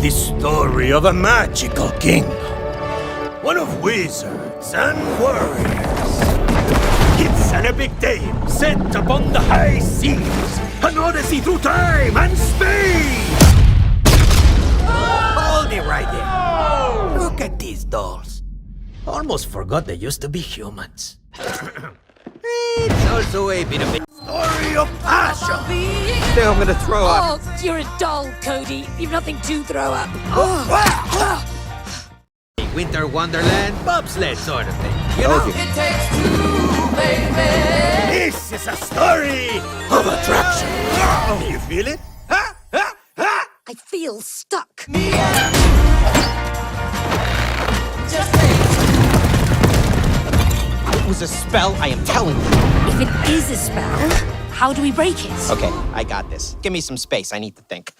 the story of a magical kingdom. One of wizards and warriors. It's an epic tale set upon the high seas. An odyssey through time and space. Hold it right there. Look at these dolls. Almost forgot they used to be humans. It's also a bit of a story of passion. I think I'm gonna throw up. Oh, you're a doll, Cody. You've nothing to throw up. A winter wonderland bobsled sort of thing. You know? Okay. It takes two, baby. This is a story of attraction. You feel it? Ha! Ha! Ha! I feel stuck. It was a spell, I am telling you. If it is a spell, how do we break it? Okay, I got this. Give me some space. I need to think.